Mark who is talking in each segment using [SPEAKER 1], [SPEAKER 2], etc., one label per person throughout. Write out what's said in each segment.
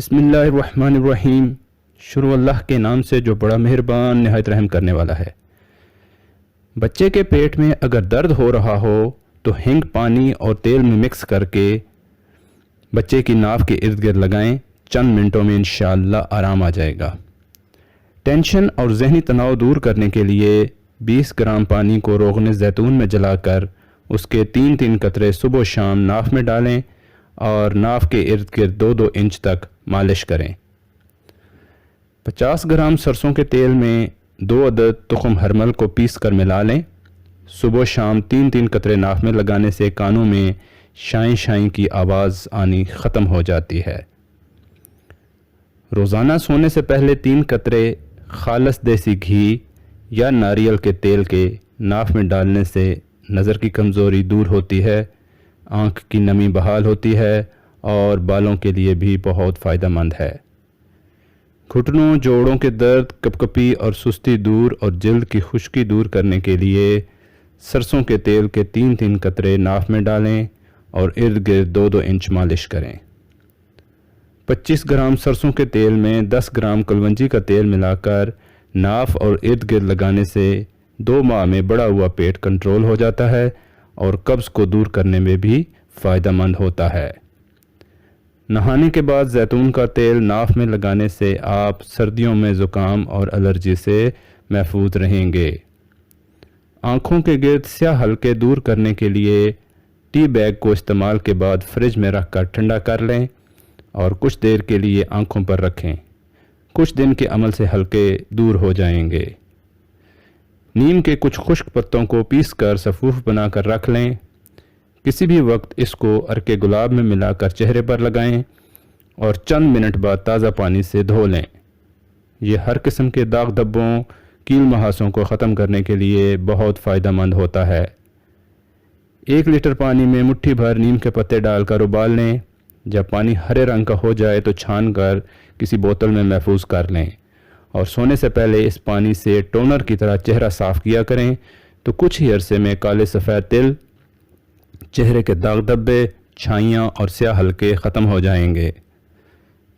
[SPEAKER 1] بسم اللہ الرحمن الرحیم۔ شروع اللہ کے نام سے جو بڑا مہربان نہایت رحم کرنے والا ہے۔ بچے کے پیٹ میں اگر درد ہو رہا ہو تو ہینگ پانی اور تیل میں مکس کر کے بچے کی ناف کے ارد گرد لگائیں، چند منٹوں میں انشاءاللہ آرام آ جائے گا۔ ٹینشن اور ذہنی تناؤ دور کرنے کے لیے 20 گرام پانی کو روغن زیتون میں جلا کر اس کے 3 قطرے صبح و شام ناف میں ڈالیں اور ناف کے ارد گرد 2 انچ تک مالش کریں۔ 50 گرام سرسوں کے تیل میں 2 عدد تخم ہرمل کو پیس کر ملا لیں۔ صبح و شام 3 قطرے ناف میں لگانے سے کانوں میں شائیں شائیں کی آواز آنی ختم ہو جاتی ہے۔ روزانہ سونے سے پہلے 3 قطرے خالص دیسی گھی یا ناریل کے تیل کے ناف میں ڈالنے سے نظر کی کمزوری دور ہوتی ہے، آنکھ کی نمی بحال ہوتی ہے اور بالوں کے لیے بھی بہت فائدہ مند ہے۔ گھٹنوں، جوڑوں کے درد، کپکپی اور سستی دور اور جلد کی خشکی دور کرنے کے لیے سرسوں کے تیل کے 3 قطرے ناف میں ڈالیں اور ارد گرد 2 انچ مالش کریں۔ 25 گرام سرسوں کے تیل میں 10 گرام کلونجی کا تیل ملا کر ناف اور ارد گرد لگانے سے 2 ماہ میں بڑا ہوا پیٹ کنٹرول ہو جاتا ہے اور قبض کو دور کرنے میں بھی فائدہ مند ہوتا ہے۔ نہانے کے بعد زیتون کا تیل ناف میں لگانے سے آپ سردیوں میں زکام اور الرجی سے محفوظ رہیں گے۔ آنکھوں کے گرد سیاہ حلقے دور کرنے کے لیے ٹی بیگ کو استعمال کے بعد فریج میں رکھ کر ٹھنڈا کر لیں اور کچھ دیر کے لیے آنکھوں پر رکھیں۔ کچھ دن کے عمل سے حلقے دور ہو جائیں گے۔ نیم کے کچھ خشک پتوں کو پیس کر سفوف بنا کر رکھ لیں۔ کسی بھی وقت اس کو عرق گلاب میں ملا کر چہرے پر لگائیں اور چند منٹ بعد تازہ پانی سے دھو لیں۔ یہ ہر قسم کے داغ دھبوں، کیل محاسوں کو ختم کرنے کے لیے بہت فائدہ مند ہوتا ہے۔ 1 لیٹر پانی میں مٹھی بھر نیم کے پتے ڈال کر ابال لیں۔ جب پانی ہرے رنگ کا ہو جائے تو چھان کر کسی بوتل میں محفوظ کر لیں اور سونے سے پہلے اس پانی سے ٹونر کی طرح چہرہ صاف کیا کریں تو کچھ ہی عرصے میں کالے سفید تل، چہرے کے داغ دھبے، چھائیاں اور سیاہ حلقے ختم ہو جائیں گے۔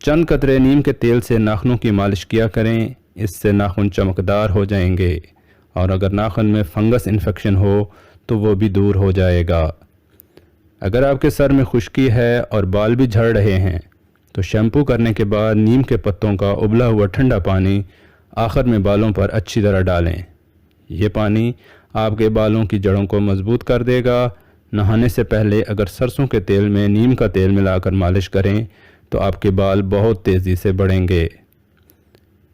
[SPEAKER 1] چند قطرے نیم کے تیل سے ناخنوں کی مالش کیا کریں، اس سے ناخن چمکدار ہو جائیں گے اور اگر ناخن میں فنگس انفیکشن ہو تو وہ بھی دور ہو جائے گا۔ اگر آپ کے سر میں خشکی ہے اور بال بھی جھڑ رہے ہیں تو شیمپو کرنے کے بعد نیم کے پتوں کا ابلا ہوا ٹھنڈا پانی آخر میں بالوں پر اچھی طرح ڈالیں۔ یہ پانی آپ کے بالوں کی جڑوں کو مضبوط کر دے گا۔ نہانے سے پہلے اگر سرسوں کے تیل میں نیم کا تیل ملا کر مالش کریں تو آپ کے بال بہت تیزی سے بڑھیں گے۔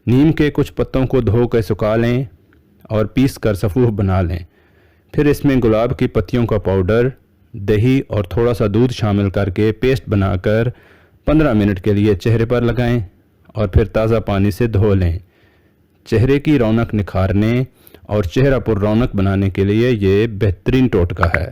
[SPEAKER 1] نیم کے کچھ پتوں کو دھو کے سکھا لیں اور پیس کر سفوف بنا لیں۔ پھر اس میں گلاب کی پتیوں کا پاؤڈر، دہی اور تھوڑا سا دودھ شامل کر کے پیسٹ بنا کر 15 منٹ کے لیے چہرے پر لگائیں اور پھر تازہ پانی سے دھو لیں۔ چہرے کی رونق نکھارنے اور چہرہ پر رونق بنانے کے لیے یہ بہترین ٹوٹکا ہے۔